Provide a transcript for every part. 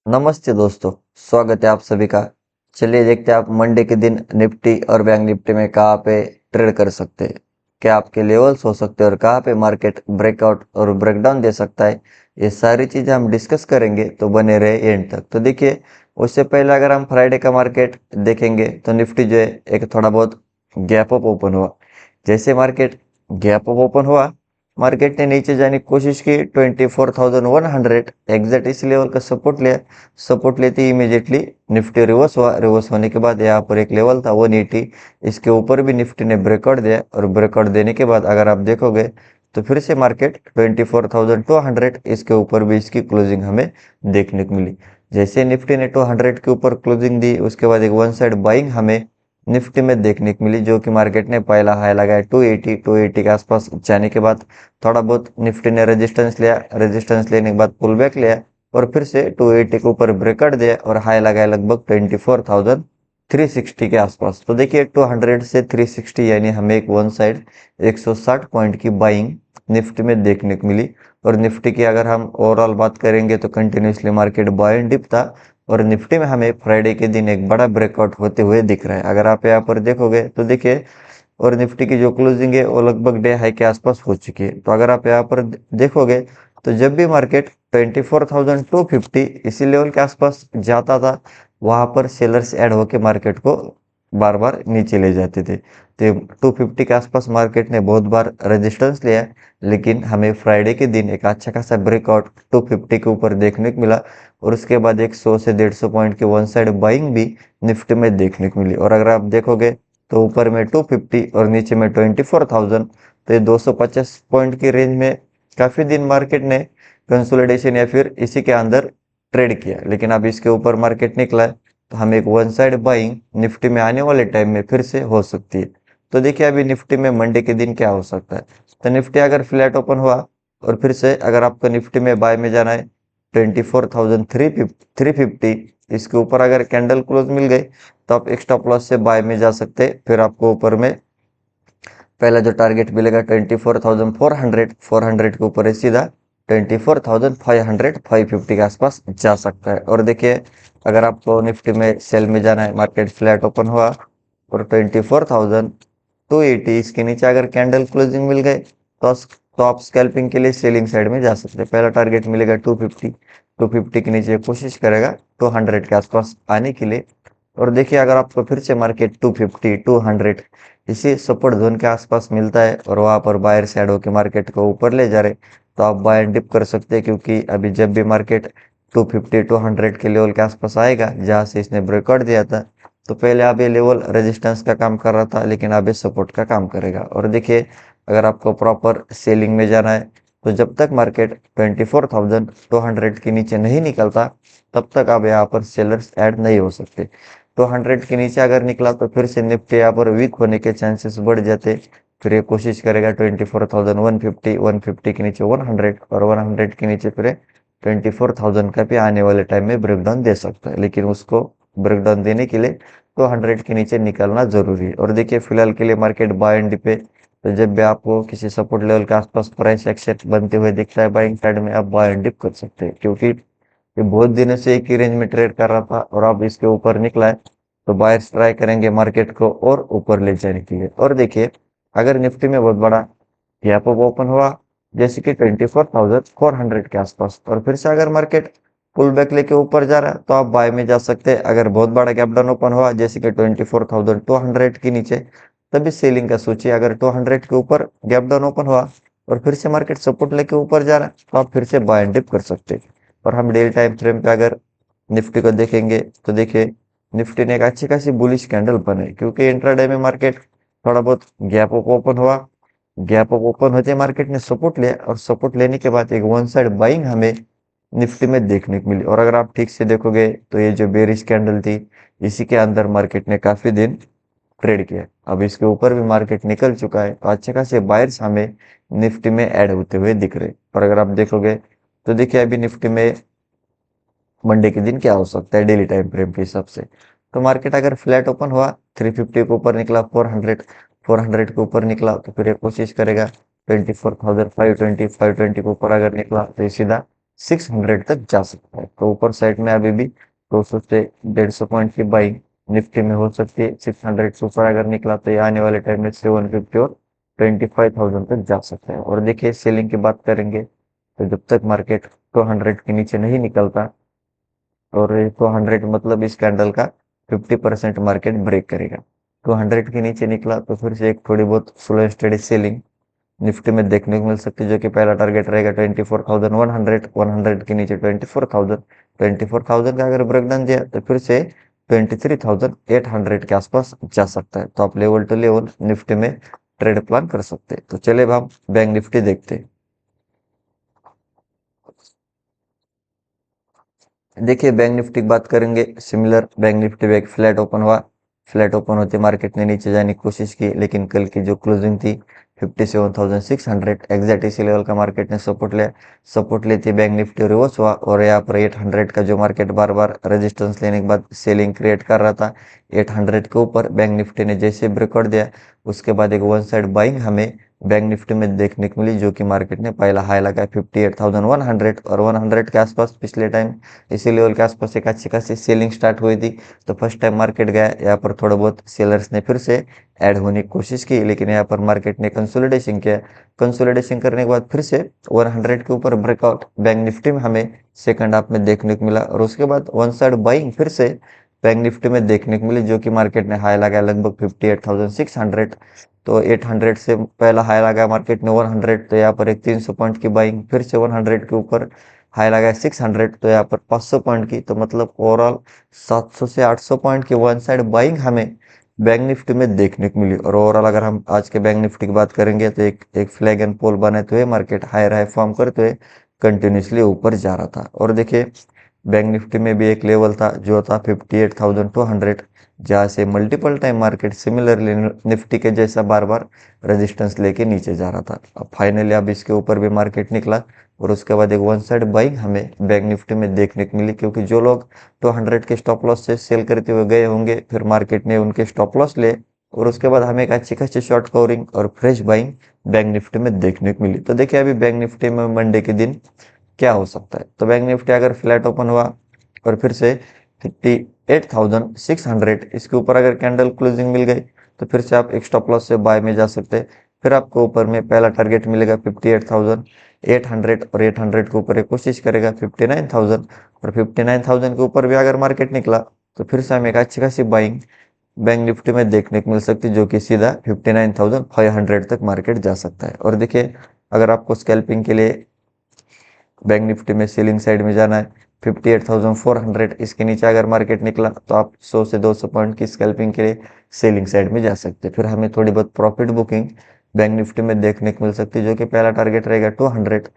नमस्ते दोस्तों, स्वागत है आप सभी का। चलिए देखते हैं आप मंडे के दिन निफ्टी और बैंक निफ्टी में कहाँ पे ट्रेड कर सकते हैं, क्या आपके लेवल्स हो सकते हैं और कहाँ पे मार्केट ब्रेकआउट और ब्रेकडाउन दे सकता है। ये सारी चीज़ें हम डिस्कस करेंगे, तो बने रहे एंड तक। तो देखिए, उससे पहले अगर हम फ्राइडे का मार्केट देखेंगे तो निफ्टी जो है एक थोड़ा बहुत गैप अप ओपन हुआ। जैसे मार्केट गैप अप ओपन हुआ, मार्केट ने नीचे जाने की कोशिश की 24,100 एग्जैक्ट इस लेवल का सपोर्ट लिया। सपोर्ट लेते ही इमीडिएटली निफ्टी रिवर्स हुआ। रिवर्स होने के बाद यहाँ पर एक लेवल था 180, इसके ऊपर भी निफ्टी ने ब्रेकआउट दिया और ब्रेकआउट देने के बाद अगर आप देखोगे तो फिर से मार्केट 24,200 इसके ऊपर भी इसकी क्लोजिंग हमें देखने को मिली। जैसे निफ्टी ने 200 के ऊपर क्लोजिंग दी, उसके बाद एक वन साइड बाइंग हमें निफ्टी में देखने को मिली, जो कि मार्केट ने पहला हाई लगाया 280 के आसपास जाने के बाद थोड़ा बहुत निफ्टी ने रेजिस्टेंस लिया। रेजिस्टेंस लेने के बाद पुल बैक लिया और फिर से 280 के ऊपर ब्रेकआउट दिया और हाई लगाया लगभग 24,360 के आसपास। तो देखिए 200 से 360 यानी हमें एक वन साइड 160 पॉइंट की बाइंग निफ्टी में देखने को मिली। और निफ्टी की अगर हम ओवरऑल बात करेंगे तो continuously market buy and dip था और निफ्टी में हमें फ्राइडे के दिन एक बड़ा ब्रेकआउट होते हुए दिख रहा है। अगर आप यहाँ पर देखोगे तो देखिए, और निफ्टी की जो क्लोजिंग है वो लगभग डे हाई के आसपास हो चुकी है। तो अगर आप यहाँ पर देखोगे तो जब भी मार्केट 24,250 इसी लेवल के आसपास जाता था, वहां पर सेलर्स ऐड होके मार्केट को बार बार नीचे ले जाते थे। तो 250 के आसपास मार्केट ने बहुत बार रेजिस्टेंस लिया, लेकिन हमें फ्राइडे के दिन एक अच्छा खासा ब्रेकआउट 250 के ऊपर देखने को मिला और उसके बाद एक 100 से 150 पॉइंट की वन साइड बाइंग भी निफ्टी में देखने को मिली। और अगर आप देखोगे तो ऊपर में 250 और नीचे में 24,000, तो ये 250 पॉइंट की रेंज में काफी दिन मार्केट ने कंसोलिडेशन या फिर इसी के अंदर ट्रेड किया। लेकिन अब इसके ऊपर मार्केट निकला है, तो हमें एक वन साइड बाइंग निफ्टी में आने वाले टाइम में फिर से हो सकती है। तो देखिए अभी निफ्टी में मंडे के दिन क्या हो सकता है। तो निफ्टी अगर फ्लैट ओपन हुआ और फिर से अगर आपको निफ्टी में बाय में जाना है 24,350 इसके ऊपर अगर कैंडल क्लोज मिल गई तो आप एक्स्ट्रा प्लस से बाय में जा सकते हैं। फिर आपको ऊपर में पहला जो टारगेट मिलेगा 24,400, 400 के ऊपर है सीधा 24,500, 550 के आसपास जा सकता है। और देखिए अगर आपको निफ्टी में सेल में जाना है, मार्केट फ्लैट ओपन हुआ और 24,280 इसके नीचे अगर कैंडल क्लोजिंग मिल गए तो आप स्कैल्पिंग के लिए सेलिंग साइड में जा सकते हैं। पहला टारगेट मिलेगा 250 के नीचे कोशिश करेगा 200 के आसपास आने के लिए। और देखिए अगर आपको फिर से मार्केट 250 200 इसी सपोर्ट जोन के आसपास मिलता है और वहां पर बायर साइड होकर मार्केट को ऊपर ले जा रहे, तो आप बाय एंड डिप कर सकते हैं। क्योंकि अभी जब भी मार्केट 250 200 के लेवल के आसपास आएगा जहां से इसने ब्रेकआउट दिया था, तो पहले अब ये लेवल रेजिस्टेंस का काम कर रहा था, लेकिन अब ये सपोर्ट का काम करेगा। और देखिए अगर आपको प्रॉपर सेलिंग में जाना है तो जब तक मार्केट 24,200 के नीचे नहीं निकलता तब तक आप यहाँ पर सेलर्स ऐड नहीं हो सकते। 200 के नीचे अगर निकला तो फिर से निफ्टी यहाँ पर वीक होने के चांसेस बढ़ जाते। फिर ये कोशिश करेगा 24,150, 150 के नीचे 100 और 100 के नीचे फिर 24,000 का भी आने वाले टाइम में ब्रेकडाउन दे सकता है। लेकिन उसको ब्रेकडाउन देने के लिए 200 के नीचे निकलना जरूरी है। और देखिए फिलहाल के लिए मार्केट बाय एंड डिप पे, तो जब भी आपको किसी सपोर्ट लेवल के आसपास प्राइस एक्शन बनते हुए दिखता है बाइंग साइड में, आप बाय एंड डिप कर सकते हैं। क्योंकि ये बहुत दिनों से एक ही रेंज में ट्रेड कर रहा था और अब इसके ऊपर निकला है, तो बायर्स ट्राई करेंगे मार्केट को और ऊपर ले जाने के लिए। और देखिए अगर निफ्टी में बहुत बड़ा गैप अप ओपन हुआ जैसे कि 24,400 के आसपास और फिर से अगर मार्केट पुल बैक लेके ऊपर जा रहा है, तो आप बाय में जा सकते हैं। अगर बहुत बड़ा गैप डाउन ओपन हुआ जैसे कि 24,200 के नीचे, तभी सेलिंग का सोचिए। अगर 200 के ऊपर गैप डाउन ओपन हुआ और फिर से मार्केट सपोर्ट लेके ऊपर जा रहा है, तो आप फिर से बाय एंड डिप कर सकते हैं। और हम डेली टाइम फ्रेम पे अगर निफ्टी को देखेंगे तो देखिए निफ्टी ने एक अच्छी खासी बुलिश कैंडल बनाई, क्योंकि इंट्राडे में मार्केट थोड़ा बहुत गैप अप ओपन हुआ। गैप अप ओपन होते मार्केट ने सपोर्ट लिया और सपोर्ट लेने के बाद एक वन साइड बाइंग हमें निफ्टी में देखने को मिली। और अगर आप ठीक से देखोगे तो ये जो बेरिश कैंडल थी, इसी के अंदर मार्केट ने काफी दिन ट्रेड किया। अब इसके ऊपर भी मार्केट निकल चुका है, तो अच्छे खासे बायर्स हमें निफ्टी में ऐड होते हुए दिख रहे। और अगर आप देखोगे तो देखिए अभी निफ्टी में मंडे के दिन क्या हो सकता है डेली टाइम फ्रेम के हिसाब से। तो मार्केट अगर फ्लैट ओपन हुआ 350 के ऊपर निकला, 400 के ऊपर निकला, तो फिर ये कोशिश करेगा 24,520 520 के ऊपर अगर निकला तो ये सीधा 600 तक जा सकता है। तो ऊपर साइड में अभी भी 200 से 150 पॉइंट की बाइंग निफ्टी में हो सकती है। 600 से ऊपर अगर निकला तो ये आने वाले टाइम में 750 और 25,000 तक जा सकता है। और देखिए सेलिंग की बात करेंगे तो जब तक मार्केट 200 के नीचे नहीं निकलता, और 200 मतलब इस कैंडल का 50% मार्केट ब्रेक करेगा। 200 के नीचे निकला तो फिर से एक थोड़ी बहुत स्लो स्टडी सेलिंग निफ्टी में देखने को मिल सकती है, जो कि पहला टारगेट रहेगा 24,100। 100 के नीचे 24,000। 24,000 का अगर ब्रेकडाउन दिया तो फिर से 23,800 के आसपास जा सकता है। तो आप लेवल टू लेवल निफ्टी में ट्रेड प्लान कर सकते हैं। तो चलिए अब हम बैंक निफ्टी देखते हैं। देखिए बैंक निफ्टी की बात करेंगे, सिमिलर बैंक निफ्टी भी एक फ्लैट ओपन हुआ। फ्लैट ओपन होते मार्केट ने नीचे जाने की कोशिश की, लेकिन कल की जो क्लोजिंग थी 57,600 एग्जैक्ट इसी लेवल का मार्केट ने सपोर्ट लिया। सपोर्ट लेती बैंक निफ्टी रिवर्स हुआ, और यहाँ पर 800 का जो मार्केट बार बार रेजिस्टेंस लेने के बाद सेलिंग क्रिएट कर रहा था, 800 के ऊपर बैंक निफ्टी ने जैसे ब्रेकआउट दिया, उसके बाद एक वन साइड बाइंग हमें बैंक निफ्टी में देखने को मिली, जो कि मार्केट ने पहला हाई लगा 58,100 और 100 के आसपास पिछले टाइम इसी लेवल के आसपास एक अच्छी खासी सेलिंग स्टार्ट हुई थी। तो फर्स्ट टाइम मार्केट गया, यहाँ पर थोड़ा बहुत सेलर्स ने फिर से ऐड होने की कोशिश की, लेकिन यहाँ पर मार्केट ने कंसोलिडेशन किया। कंसोलिडेशन करने के बाद फिर से 100 के ऊपर ब्रेकआउट बैंक निफ्टी में हमें सेकंड हाफ में देखने को मिला, और उसके बाद वन साइड बाइंग फिर से बैंक निफ्टी में देखने को मिली, जो कि मार्केट ने हाई लगाया लगभग 58,600। तो 800 से पहला हाई लगा मार्केट ने 100, तो यहाँ पर एक 300 पॉइंट की बाइंग फिर से 100 के ऊपर हाई लगा 600, तो यहाँ पर 500 पॉइंट की, तो मतलब ओवरऑल 700 से 800 पॉइंट की वन साइड बाइंग हमें बैंक निफ्टी में देखने को मिली। और ओवरऑल अगर हम आज के बैंक निफ्टी की बात करेंगे तो एक फ्लैग एंड पोल बनाते हुए मार्केट हायर हाई फॉर्म करते हुए कंटिन्यूसली ऊपर जा रहा था। और देखिए बैंक निफ्टी में भी एक लेवल था जो था 58,200, जहाँ से multiple time market similarly Nifty के जैसा बार बार रेजिस्टेंस लेके नीचे जा रहा था। अब फाइनली अब इसके ऊपर भी मार्केट निकला, और उसके बाद एक वन साइड बाइंग हमें बैंक निफ्टी में देखने को मिली, क्योंकि जो लोग 200 के स्टॉप लॉस से सेल करते हुए गए होंगे, फिर मार्केट ने उनके स्टॉप लॉस ले, और उसके बाद हमें एक अच्छी खासी शॉर्ट कवरिंग और फ्रेश बाइंग बैंक निफ्टी में देखने को मिली। तो देखिए अभी बैंक निफ्टी में मंडे के दिन क्या हो सकता है। तो बैंक निफ्टी अगर फ्लैट ओपन हुआ और फिर से 58,600 इसके ऊपर अगर कैंडल क्लोजिंग मिल गई, तो फिर से आप एक स्टॉप लॉस से बाय में जा सकते हैं। फिर आपको ऊपर में पहला टारगेट मिलेगा 58,800, और 800 के ऊपर एक कोशिश करेगा 59,000, और 59,000 के ऊपर भी अगर मार्केट निकला तो फिर से हमें एक अच्छी खासी बाइंग बैंक निफ्टी में देखने को मिल सकती है, जो कि सीधा 59,500 तक मार्केट जा सकता है। और देखिए अगर आपको स्कैल्पिंग के लिए बैंक निफ्टी में सेलिंग साइड में जाना है 58,400, इसके नीचे अगर मार्केट निकला तो आप 100 से 200 पॉइंट की स्कैल्पिंग के लिए सेलिंग साइड में जा सकते हैं। फिर हमें थोड़ी बहुत प्रॉफिट बुकिंग बैंक निफ्टी में देखने को मिल सकती है, जो कि पहला टारगेट रहेगा 200।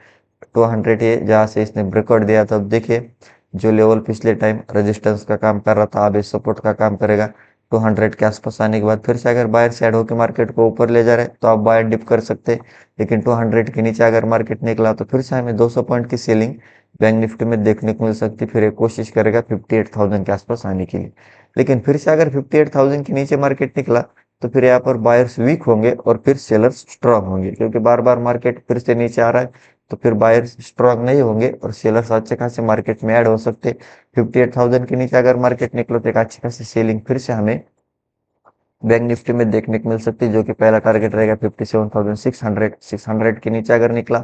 200 ये जहाँ से इसने ब्रेकआउट दिया था, अब देखिए जो लेवल पिछले टाइम रेजिस्टेंस का काम कर रहा था अब इस सपोर्ट का काम करेगा। 200 के आसपास आने के बाद फिर से अगर बायर साइड होकर मार्केट को ऊपर ले जा रहे हैं तो आप बायर डिप कर सकते हैं, लेकिन 200 के नीचे अगर मार्केट निकला तो फिर से हमें 200 पॉइंट की सेलिंग बैंक निफ्टी में देखने को मिल सकती है। फिर एक कोशिश करेगा 58,000 के आसपास आने के लिए, लेकिन फिर से अगर 58,000 के नीचे मार्केट निकला तो फिर यहाँ पर बायर्स वीक होंगे और फिर सेलर्स स्ट्रांग होंगे, क्योंकि बार बार मार्केट फिर से नीचे आ रहा है, तो फिर बायर्स स्ट्रांग नहीं होंगे और सेलर्स अच्छे खासे मार्केट में ऐड हो सकते। 58,000 के नीचे अगर मार्केट निकलो तो एक अच्छी खासी सेलिंग फिर से हमें बैंक निफ्टी में देखने को मिल सकती है, जो कि पहला टारगेट रहेगा 57,600। 600 के नीचे अगर निकला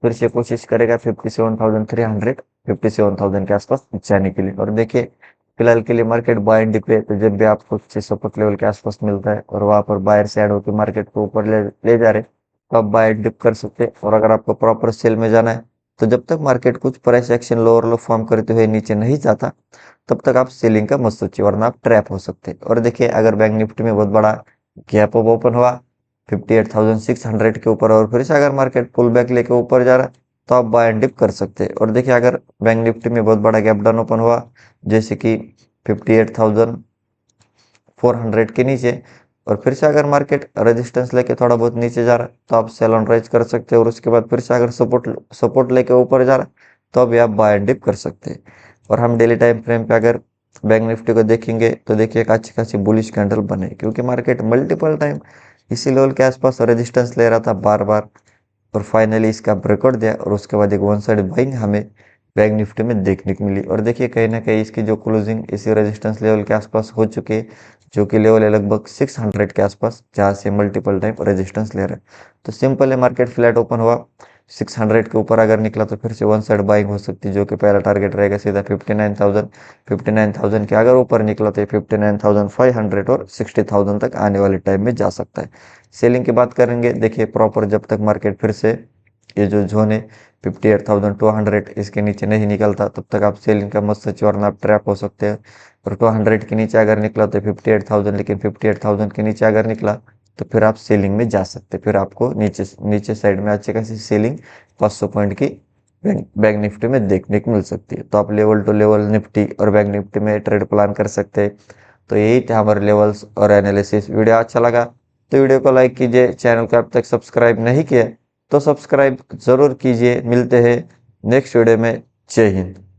फिर से कोशिश करेगा 57,300, 57,000 के आसपास जाने के लिए। और देखिए फिलहाल के लिए मार्केट बाय एंड डिप है, तो जब भी आपको अच्छे सपोर्ट लेवल के आसपास मिलता है और वहां पर बायर से ऐड होकर मार्केट को ऊपर ले जा रहे, तो आप बाय एंड डिप कर सकते हैं। और अगर आपको प्रॉपर सेल में जाना है तो जब तक मार्केट कुछ प्राइस एक्शन लोअर लो फॉर्म करते हुए नीचे नहीं जाता, तब तक आप सेलिंग का मत सोचिए, वरना आप ट्रैप हो सकते हैं। और देखिए अगर बैंक निफ्टी में बहुत बड़ा गैप अप ओपन हुआ 58,600 के ऊपर, और फिर से अगर मार्केट पुल बैक लेके ऊपर जा रहा है, तो आप बाय एंड डिप कर सकते हैं। और देखिए अगर बैंक निफ्टी में बहुत बड़ा गैप डाउन ओपन हुआ जैसे कि 58,400 के नीचे, और फिर से अगर मार्केट रेजिस्टेंस लेके थोड़ा बहुत नीचे जा रहा है, तो आप सेल ऑन राइज कर सकते हैं। और उसके बाद फिर से अगर सपोर्ट लेके ऊपर जा रहा है, तो अभी आप बाय एंड डिप कर सकते हैं। और हम डेली टाइम फ्रेम पे अगर बैंक निफ्टी को देखेंगे तो देखिए एक अच्छी खासी बुलिश कैंडल बने, क्योंकि मार्केट मल्टीपल टाइम इसी लेवल के आसपास रेजिस्टेंस ले रहा था बार बार, और फाइनली इसका ब्रेकआउट दिया, और उसके बाद एक वन साइड बाइंग हमें बैंक निफ्टी में देखने को मिली। और देखिए कहीं ना कहीं इसकी जो क्लोजिंग इसी रेजिस्टेंस लेवल के आसपास हो चुके हैं, जो कि लेवल है लगभग 600 के आसपास, जहाँ से मल्टीपल टाइम रेजिस्टेंस ले रहा है। तो सिंपल है, मार्केट फ्लैट ओपन हुआ 600 के ऊपर अगर निकला तो फिर से वन साइड बाइंग हो सकती है, जो कि पहला टारगेट रहेगा सीधा 59,000। 59,000 के अगर ऊपर निकला तो 59,500 और 60,000 तक आने वाले टाइम में जा सकता है। सेलिंग की बात करेंगे, देखिए प्रॉपर जब तक मार्केट फिर से ये जो जोन है 58,200 इसके नीचे नहीं निकलता तब तक आप सेलिंग का मत सोचिए, वरना आप ट्रैप हो सकते हैं। और 200 के नीचे अगर निकला तो 58,000, लेकिन 58,000 के नीचे अगर निकला तो फिर आप सेलिंग में जा सकते हैं। फिर आपको नीचे नीचे साइड में अच्छी खासी सेलिंग 500 पॉइंट की बैंक निफ्टी में देखने को मिल सकती है। तो आप लेवल टू लेवल निफ्टी और बैंक निफ्टी में ट्रेड प्लान कर सकते हैं। तो यही थे हमारे लेवल्स और एनालिसिस। वीडियो अच्छा लगा तो वीडियो को लाइक कीजिए, चैनल को अब तक सब्सक्राइब नहीं किया तो सब्सक्राइब जरूर कीजिए। मिलते हैं नेक्स्ट वीडियो में। जय हिंद।